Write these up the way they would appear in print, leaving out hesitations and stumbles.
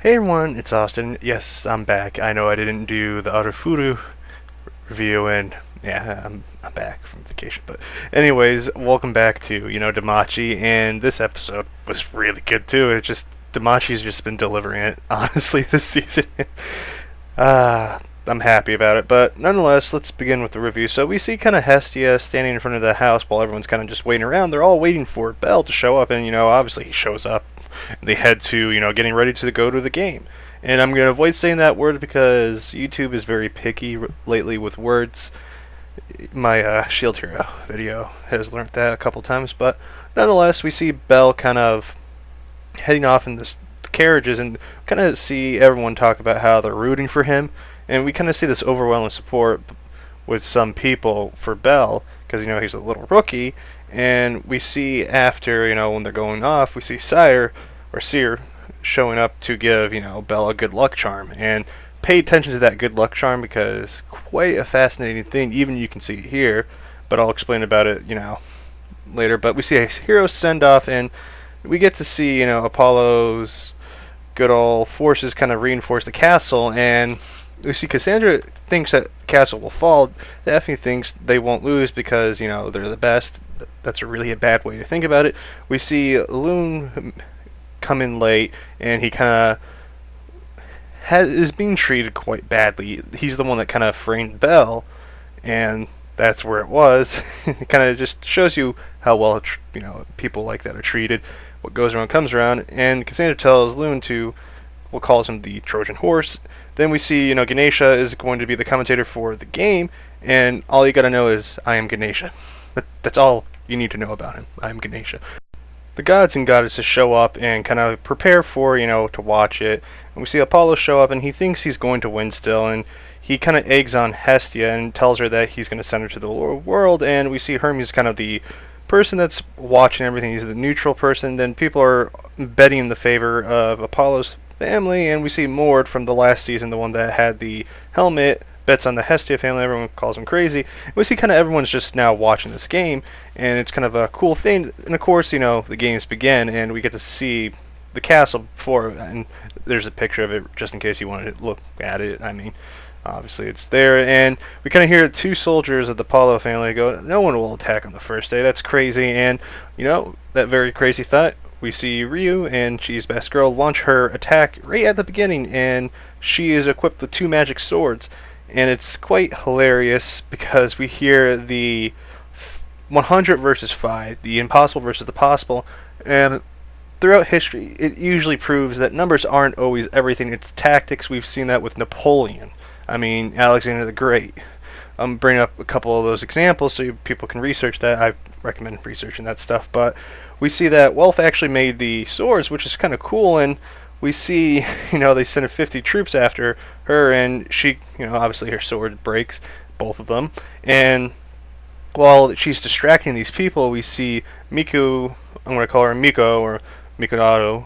Hey everyone, it's Austin. Yes, I'm back. I know I didn't do the Arafuru review, and yeah, I'm back from vacation. But anyways, welcome back to Danmachi, and this episode was really good too. It just Danmachi's just been delivering it honestly this season. uh, I'm happy about it, but nonetheless, let's begin with the review. So we see kind of Hestia standing in front of the house while everyone's kind of just waiting around. They're all waiting for Bell to show up, and obviously he shows up. They head to getting ready to go to the game. And I'm going to avoid saying that word because YouTube is very picky lately with words. My Shield Hero video has learned that a couple times, but nonetheless, we see Bell kind of heading off in this carriages and kind of see everyone talk about how they're rooting for him, and we kind of see this overwhelming support with some people for Bell because he's a little rookie. And we see after, when they're going off, we see Sire or Seer showing up to give, Bell a good luck charm. And pay attention to that good luck charm because quite a fascinating thing. Even you can see it here, but I'll explain about it, later. But we see a hero send off, and we get to see, Apollo's good old forces kind of reinforce the castle, and we see Cassandra thinks that castle will fall. Daphne thinks they won't lose because they're the best. That's really a bad way to think about it. We see Loon come in late, and he kind of is being treated quite badly. He's the one that kind of framed Bell, and that's where it was. It kind of just shows you how well people like that are treated. What goes around comes around, and Cassandra tells Loon to what calls him the Trojan horse. Then we see Ganesha is going to be the commentator for the game, and all you gotta know is I am Ganesha. That's all you need to know about him. I am Ganesha. The gods and goddesses show up and kind of prepare for to watch it. And we see Apollo show up, and he thinks he's going to win still, and he kind of eggs on Hestia and tells her that he's going to send her to the world. And we see Hermes kind of the person that's watching everything. He's the neutral person. Then people are betting in the favor of Apollo's family, and we see Mord from the last season, the one that had the helmet, bets on the Hestia family. Everyone calls him crazy. We see kind of everyone's just now watching this game, and it's kind of a cool thing. And of course, the games begin, and we get to see the castle before, and there's a picture of it just in case you wanted to look at it. I mean, obviously it's there, and we kind of hear two soldiers of the Apollo family go, no one will attack on the first day. That's crazy. And that very crazy thought, we see Ryu, and she's best girl, launch her attack right at the beginning, and she is equipped with two magic swords. And it's quite hilarious because we hear the 100 versus 5, the impossible versus the possible, and throughout history it usually proves that numbers aren't always everything. It's tactics. We've seen that with Napoleon. I mean, Alexander the Great. I'm bringing up a couple of those examples so people can research that. I recommend researching that stuff. But we see that Welf actually made the swords, which is kind of cool, and we see, they send 50 troops after her, and she, obviously her sword breaks, both of them. And while she's distracting these people, we see Miku, I'm going to call her Miko, or Mikonado.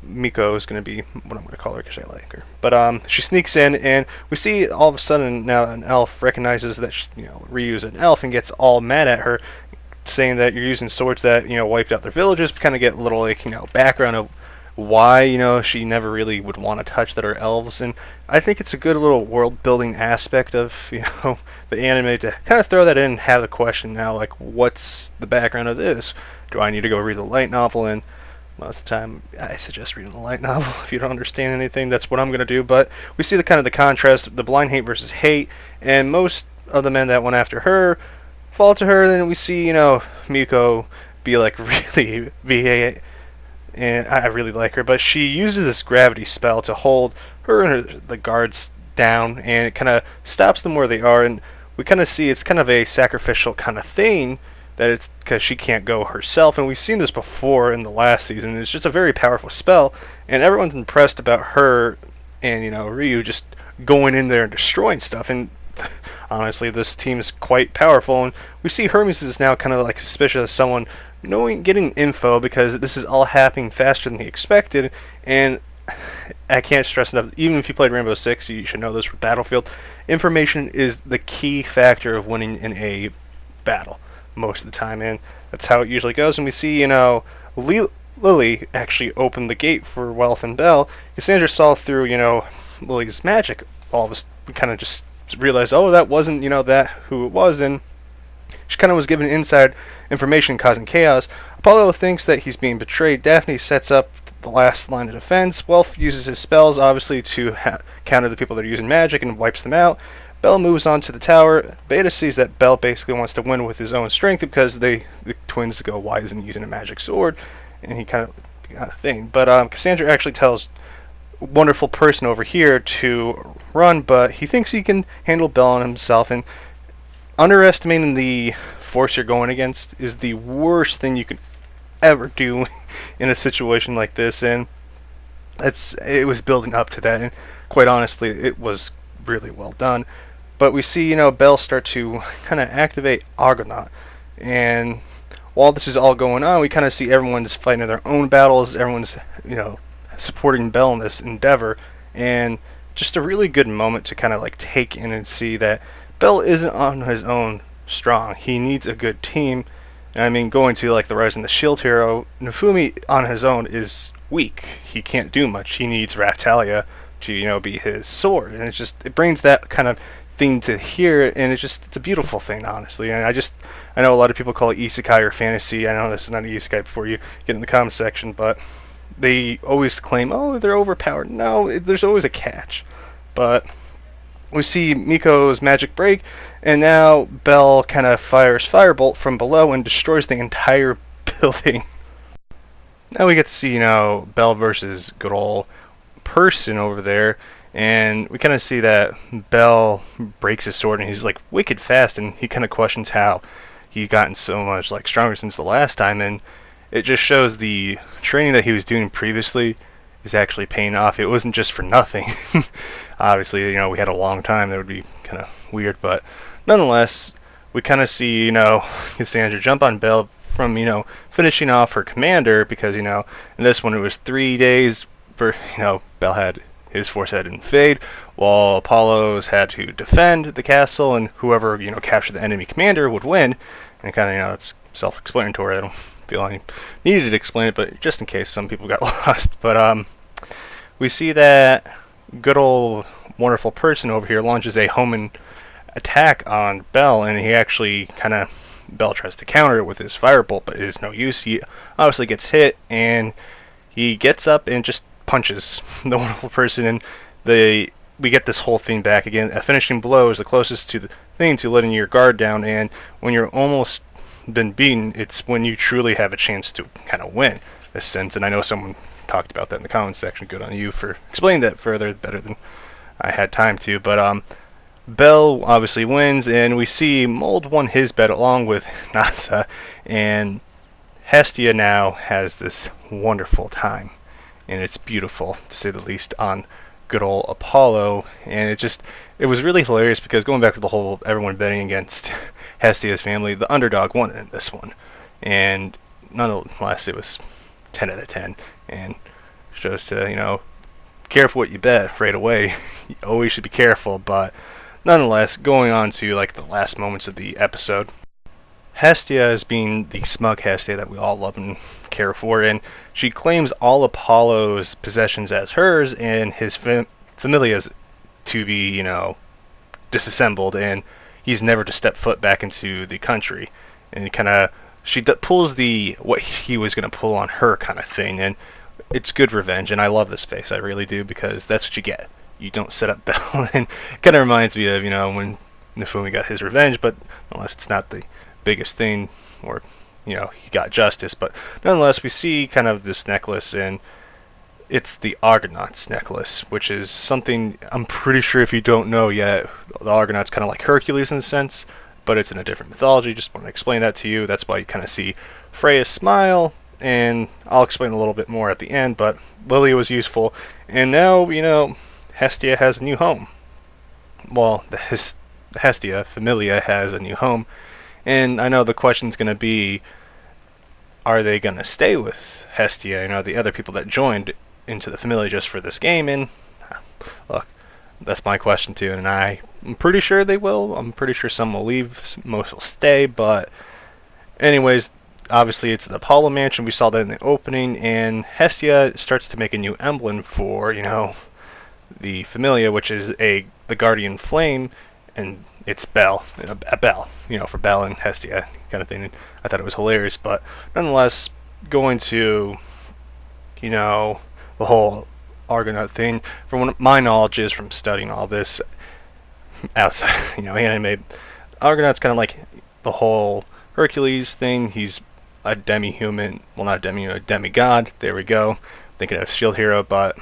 Miko is going to be what I'm going to call her because I like her. But she sneaks in, and we see all of a sudden now an elf recognizes that Ryu's an elf and gets all mad at her, saying that you're using swords that wiped out their villages. Kind of get a little background of why she never really would want to touch that are elves. And I think it's a good little world building aspect of the anime to kind of throw that in and have a question now, like, what's the background of this? Do I need to go read the light novel? And most of the time I suggest reading the light novel. If you don't understand anything, that's what I'm going to do. But we see the kind of the contrast, the blind hate versus hate, and most of the men that went after her fall to her. Then we see Miko be like really and I really like her, but she uses this gravity spell to hold her and the guards down, and it kind of stops them where they are. And we kind of see it's kind of a sacrificial kind of thing, that it's because she can't go herself, and we've seen this before in the last season. It's just a very powerful spell, and everyone's impressed about her and Ryu just going in there and destroying stuff. And honestly, this team is quite powerful, and we see Hermes is now kind of like suspicious of someone getting info, because this is all happening faster than he expected. And I can't stress enough, even if you played Rainbow Six, you should know this for Battlefield. Information is the key factor of winning in a battle most of the time, and that's how it usually goes. And we see, Lily actually opened the gate for Wealth and Belle, Cassandra saw through, Lily's magic. All of us kind of just realized, oh, that wasn't, that who it was, and she kind of was given inside information causing chaos. Apollo thinks that he's being betrayed. Daphne sets up the last line of defense. Wealth uses his spells, obviously, to counter the people that are using magic and wipes them out. Belle moves on to the tower. Beta sees that Belle basically wants to win with his own strength because the twins go, why isn't he using a magic sword? And he kind of got a thing. But Cassandra actually tells wonderful person over here to run, but he thinks he can handle Belle on himself, and underestimating the force you're going against is the worst thing you can ever do in a situation like this, and it was building up to that, and quite honestly, it was really well done. But we see, Belle start to kind of activate Argonaut, and while this is all going on, we kind of see everyone's fighting their own battles, everyone's, supporting Belle in this endeavor, and just a really good moment to kind of like take in and see that Belle isn't on his own strong. He needs a good team. And I mean, going to like the Rise in the Shield hero, Nofumi on his own is weak. He can't do much. He needs Raphtalia to, be his sword. And it brings that kind of thing to here, and it's a beautiful thing, honestly. And I know a lot of people call it isekai or fantasy. I know this is not an isekai before you get in the comment section, but they always claim, oh, they're overpowered. No, there's always a catch. But we see Miko's magic break, and now Belle kind of fires Firebolt from below and destroys the entire building. Now we get to see, Belle versus good old person over there, and we kind of see that Belle breaks his sword, and he's like wicked fast, and he kind of questions how he gotten so much like stronger since the last time, and it just shows the training that he was doing previously is actually paying off. It wasn't just for nothing. Obviously, we had a long time. That would be kind of weird, but nonetheless, we kind of see, Cassandra jump on Belle from, finishing off her commander because, in this one it was 3 days for, Belle had his force had invade, while Apollo's had to defend the castle, and whoever, captured the enemy commander would win. And kind of, it's self-explanatory. I don't feel I needed to explain it, but just in case some people got lost. But we see that good old wonderful person over here launches a Homan attack on Belle, and he actually Belle tries to counter it with his firebolt, but it is no use. He obviously gets hit, and he gets up and just punches the wonderful person, and we get this whole thing back again. A finishing blow is the closest to the thing to letting your guard down, and when you're almost been beaten, it's when you truly have a chance to kind of win this sense. And I know someone talked about that in the comments section. Good on you for explaining that further, better than I had time to. But Belle obviously wins, and we see Mold won his bet along with Nasa, and Hestia now has this wonderful time, and it's beautiful to say the least on good old Apollo. And it was really hilarious because going back to the whole everyone betting against Hestia's family, the underdog won in this one, and nonetheless it was 10 out of 10, and shows to careful what you bet right away. You always should be careful. But nonetheless, going on to like the last moments of the episode, Hestia is being the smug Hestia that we all love and care for, and she claims all Apollo's possessions as hers and his familias to be, disassembled, and he's never to step foot back into the country. And she pulls the what he was going to pull on her kind of thing, and it's good revenge. And I love this face, I really do, because that's what you get. You don't set up Belle, and it kind of reminds me of when Nofumi got his revenge, but unless it's not the biggest thing, or he got justice. But nonetheless, we see kind of this necklace, and it's the Argonaut's necklace, which is something I'm pretty sure, if you don't know yet, the Argonaut's kind of like Hercules in a sense, but it's in a different mythology. Just want to explain that to you. That's why you kind of see Freya's smile, and I'll explain a little bit more at the end. But Lily was useful, and now Hestia has a new home. Well, the Hestia Familia has a new home, and I know the question's going to be, are they going to stay with Hestia? The other people that joined into the Familia just for this game, and look, that's my question too, and I'm pretty sure they will. I'm pretty sure some will leave, most will stay, but anyways, obviously it's the Apollo Mansion. We saw that in the opening, and Hestia starts to make a new emblem for, the Familia, which is the Guardian Flame, and it's Bell, a bell, for Bell and Hestia kind of thing. And I thought it was hilarious, but nonetheless, going to, the whole Argonaut thing, from what my knowledge is from studying all this outside, anime, Argonaut's kind of like the whole Hercules thing. He's a demi-human, well, not a demi-human, a demigod. There we go. Thinking of Shield Hero, but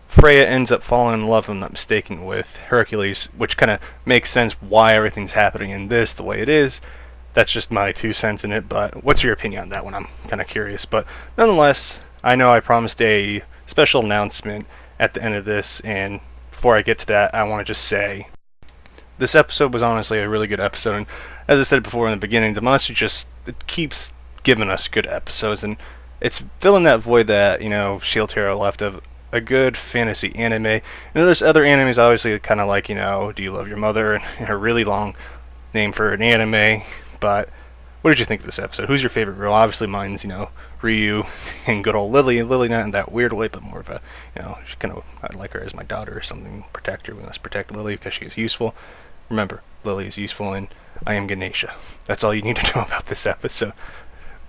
Freya ends up falling in love, if I'm not mistaken, with Hercules, which kind of makes sense why everything's happening in this the way it is. That's just my 2 cents in it, but what's your opinion on that one? I'm kind of curious. But nonetheless, I know I promised a special announcement at the end of this, and before I get to that, I want to just say this episode was honestly a really good episode. And as I said before in the beginning, Danmachi just keeps giving us good episodes, and it's filling that void that, Shield Hero left of a good fantasy anime. And there's other animes, obviously, kind of like, Do You Love Your Mother? And a really long name for an anime. But what did you think of this episode? Who's your favorite girl? Obviously, mine's, Ryu and good old Lily. Lily, not in that weird way, but more of a, she I'd like her as my daughter or something. Protect her. We must protect Lily because she is useful. Remember, Lily is useful, and I am Ganesha. That's all you need to know about this episode.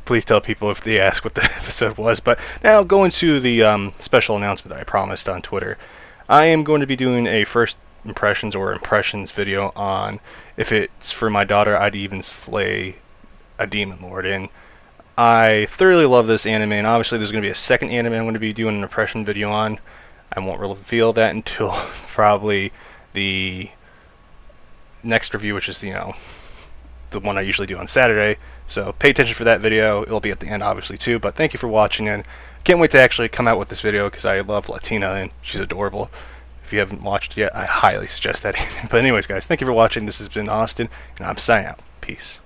Please tell people if they ask what the episode was. But now going to the special announcement that I promised on Twitter. I am going to be doing a first impressions video on if it's for my daughter I'd even slay a demon lord. And I thoroughly love this anime, and obviously there's going to be a second anime I'm going to be doing an impression video on. I won't reveal that until probably the next review, which is the one I usually do on Saturday. So pay attention for that video. It'll be at the end, obviously, too. But thank you for watching, and can't wait to actually come out with this video because I love Latina, and she's adorable. If you haven't watched it yet, I highly suggest that. But anyways, guys, thank you for watching. This has been Austin, and I'm signing out. Peace.